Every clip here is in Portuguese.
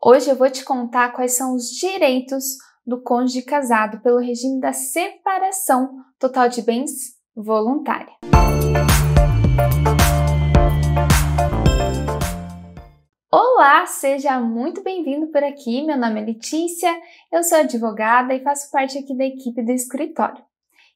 Hoje eu vou te contar quais são os direitos do cônjuge casado pelo regime da separação total de bens voluntária. Olá, seja muito bem-vindo por aqui. Meu nome é Letícia, eu sou advogada e faço parte aqui da equipe do escritório.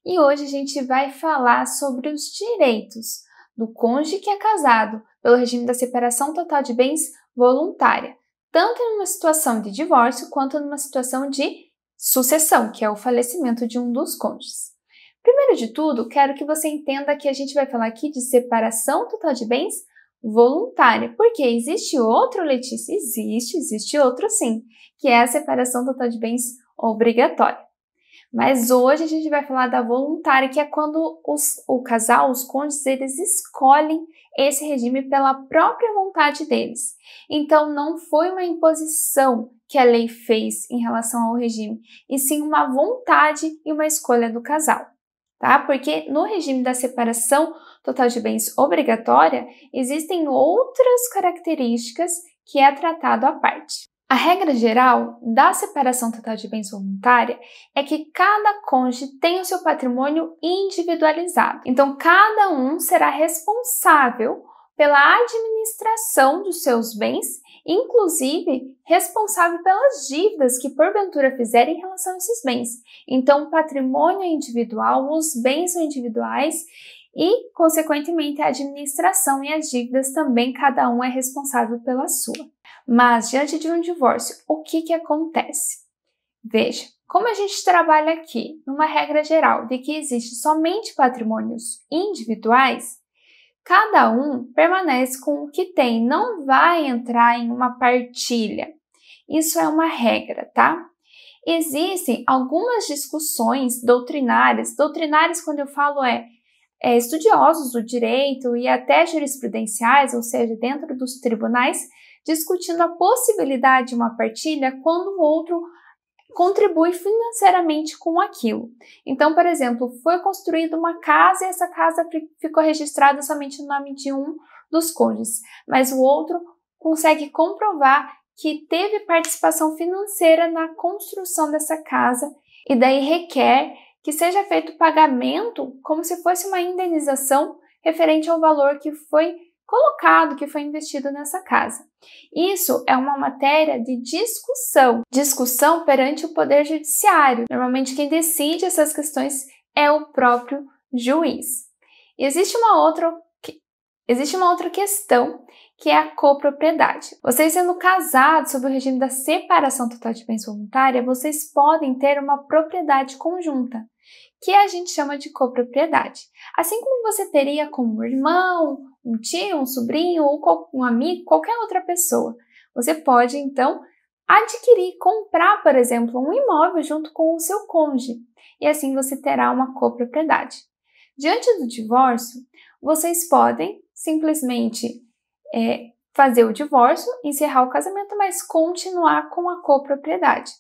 E hoje a gente vai falar sobre os direitos do cônjuge que é casado pelo regime da separação total de bens voluntária, tanto em uma situação de divórcio quanto numa situação de sucessão, que é o falecimento de um dos cônjuges. Primeiro de tudo, quero que você entenda que a gente vai falar aqui de separação total de bens voluntária, porque existe outro, Letícia? Existe outro sim, que é a separação total de bens obrigatória. Mas hoje a gente vai falar da voluntária, que é quando o casal, os cônjuges, eles escolhem esse regime pela própria vontade deles. Então, não foi uma imposição que a lei fez em relação ao regime, e sim uma vontade e uma escolha do casal, tá? Porque no regime da separação total de bens obrigatória, existem outras características que é tratado à parte. A regra geral da separação total de bens voluntária é que cada cônjuge tem o seu patrimônio individualizado. Então, cada um será responsável pela administração dos seus bens, inclusive responsável pelas dívidas que porventura fizerem em relação a esses bens. Então, o patrimônio é individual, os bens são individuais e, consequentemente, a administração e as dívidas também, cada um é responsável pela sua. Mas, diante de um divórcio, o que acontece? Veja, como a gente trabalha aqui numa regra geral de que existe somente patrimônios individuais, cada um permanece com o que tem, não vai entrar em uma partilha. Isso é uma regra, tá? Existem algumas discussões doutrinárias quando eu falo estudiosos do direito e até jurisprudenciais, ou seja, dentro dos tribunais, discutindo a possibilidade de uma partilha quando o outro contribui financeiramente com aquilo. Então, por exemplo, foi construída uma casa e essa casa ficou registrada somente no nome de um dos cônjuges, mas o outro consegue comprovar que teve participação financeira na construção dessa casa e daí requer que seja feito pagamento como se fosse uma indenização referente ao valor que foi colocado, que foi investido nessa casa. Isso é uma matéria de discussão perante o Poder Judiciário. Normalmente quem decide essas questões é o próprio juiz. E existe uma outra questão, que é a copropriedade. Vocês sendo casados sob o regime da separação total de bens voluntária, vocês podem ter uma propriedade conjunta, que a gente chama de copropriedade. Assim como você teria com um irmão, um tio, um sobrinho ou um amigo, qualquer outra pessoa. Você pode, então, adquirir, comprar, por exemplo, um imóvel junto com o seu cônjuge, e assim você terá uma copropriedade. Diante do divórcio, vocês podem simplesmente fazer o divórcio, encerrar o casamento, mas continuar com a copropriedade.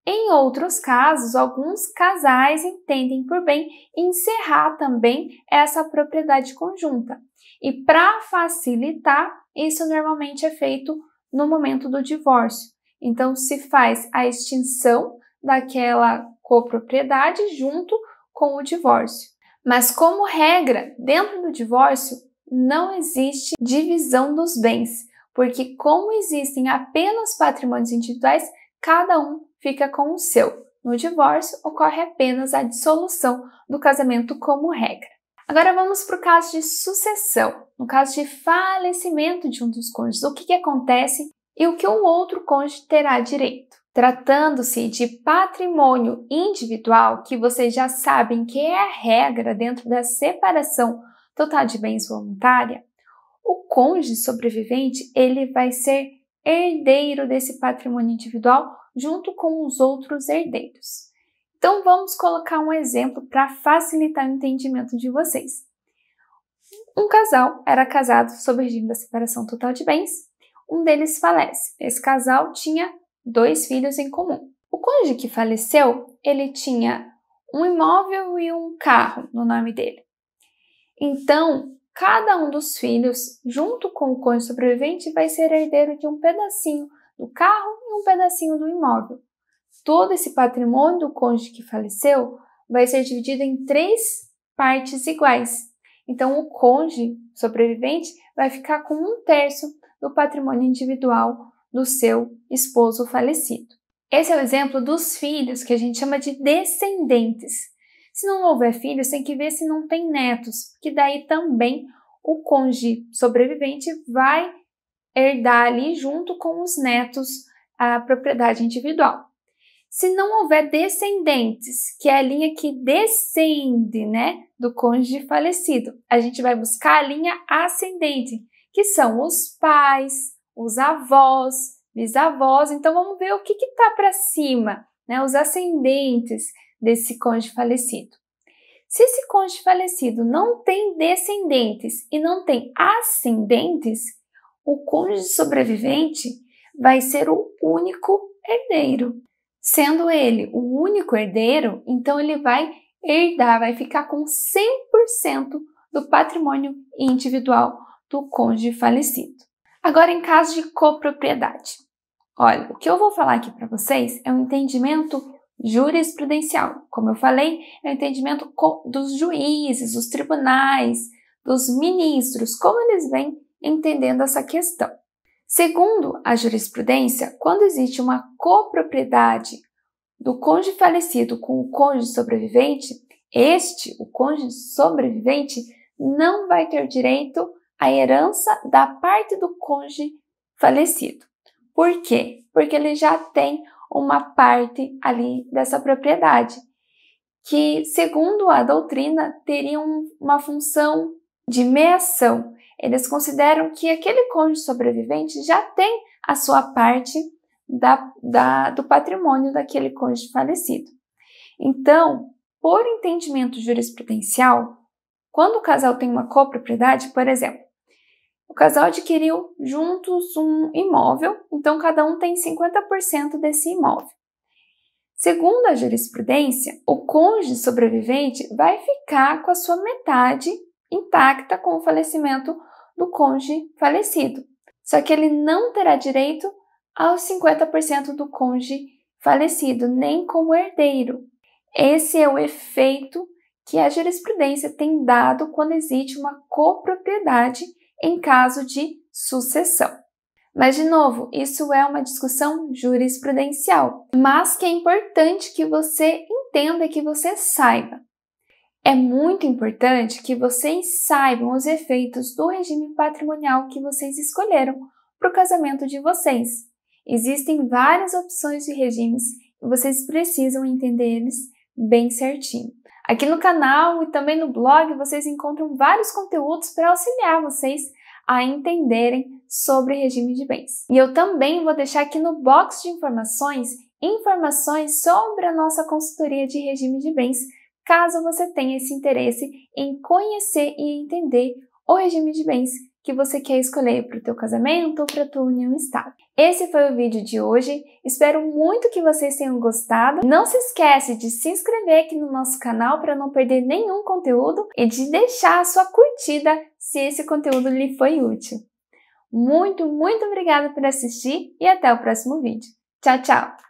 Em outros casos, alguns casais entendem por bem encerrar também essa propriedade conjunta. E para facilitar, isso normalmente é feito no momento do divórcio. Então, se faz a extinção daquela copropriedade junto com o divórcio. Mas, como regra, dentro do divórcio, não existe divisão dos bens, porque como existem apenas patrimônios individuais, cada um fica com o seu. No divórcio, ocorre apenas a dissolução do casamento como regra. Agora vamos para o caso de sucessão. No caso de falecimento de um dos cônjuges, o que acontece e o que o outro cônjuge terá direito? Tratando-se de patrimônio individual, que vocês já sabem que é a regra dentro da separação total de bens voluntária, o cônjuge sobrevivente ele vai ser herdeiro desse patrimônio individual junto com os outros herdeiros. Então, vamos colocar um exemplo para facilitar o entendimento de vocês. Um casal era casado sob o regime da separação total de bens, um deles falece. Esse casal tinha 2 filhos em comum. O cônjuge que faleceu, ele tinha um imóvel e um carro no nome dele. Então, cada um dos filhos, junto com o cônjuge sobrevivente, vai ser herdeiro de um pedacinho do carro e um pedacinho do imóvel. Todo esse patrimônio do cônjuge que faleceu vai ser dividido em 3 partes iguais. Então, o cônjuge sobrevivente vai ficar com 1/3 do patrimônio individual do seu esposo falecido. Esse é o exemplo dos filhos, que a gente chama de descendentes. Se não houver filhos, tem que ver se não tem netos, que daí também o cônjuge sobrevivente vai herdar ali junto com os netos a propriedade individual. Se não houver descendentes, que é a linha que descende, do cônjuge falecido, a gente vai buscar a linha ascendente, que são os pais, os avós, bisavós. Então vamos ver o que está para cima, os ascendentes desse cônjuge falecido. Se esse cônjuge falecido não tem descendentes e não tem ascendentes, o cônjuge sobrevivente vai ser o único herdeiro. Sendo ele o único herdeiro, então ele vai herdar, vai ficar com 100% do patrimônio individual do cônjuge falecido. Agora, em caso de copropriedade. Olha, o que eu vou falar aqui para vocês é um entendimento jurisprudencial. Como eu falei, é um entendimento dos juízes, dos tribunais, dos ministros, como eles vêm entendendo essa questão. Segundo a jurisprudência, quando existe uma copropriedade do cônjuge falecido com o cônjuge sobrevivente, o cônjuge sobrevivente, não vai ter direito à herança da parte do cônjuge falecido. Por quê? Porque ele já tem uma parte ali dessa propriedade, que, segundo a doutrina, teria uma função de meação. Eles consideram que aquele cônjuge sobrevivente já tem a sua parte do patrimônio daquele cônjuge falecido. Então, por entendimento jurisprudencial, quando o casal tem uma copropriedade, por exemplo, o casal adquiriu juntos um imóvel, então cada um tem 50% desse imóvel. Segundo a jurisprudência, o cônjuge sobrevivente vai ficar com a sua metade intacta com o falecimento do cônjuge falecido. Só que ele não terá direito aos 50% do cônjuge falecido, nem como herdeiro. Esse é o efeito que a jurisprudência tem dado quando existe uma copropriedade em caso de sucessão. Mas, de novo, isso é uma discussão jurisprudencial, mas que é importante que você entenda e que você saiba. É muito importante que vocês saibam os efeitos do regime patrimonial que vocês escolheram para o casamento de vocês. Existem várias opções de regimes e vocês precisam entender eles bem certinho. Aqui no canal e também no blog vocês encontram vários conteúdos para auxiliar vocês a entenderem sobre regime de bens. E eu também vou deixar aqui no box de informações sobre a nossa consultoria de regime de bens, caso você tenha esse interesse em conhecer e entender o regime de bens que você quer escolher para o teu casamento ou para a tua união estável. Esse foi o vídeo de hoje, espero muito que vocês tenham gostado. Não se esquece de se inscrever aqui no nosso canal para não perder nenhum conteúdo e de deixar a sua curtida se esse conteúdo lhe foi útil. Muito obrigada por assistir e até o próximo vídeo. Tchau, tchau!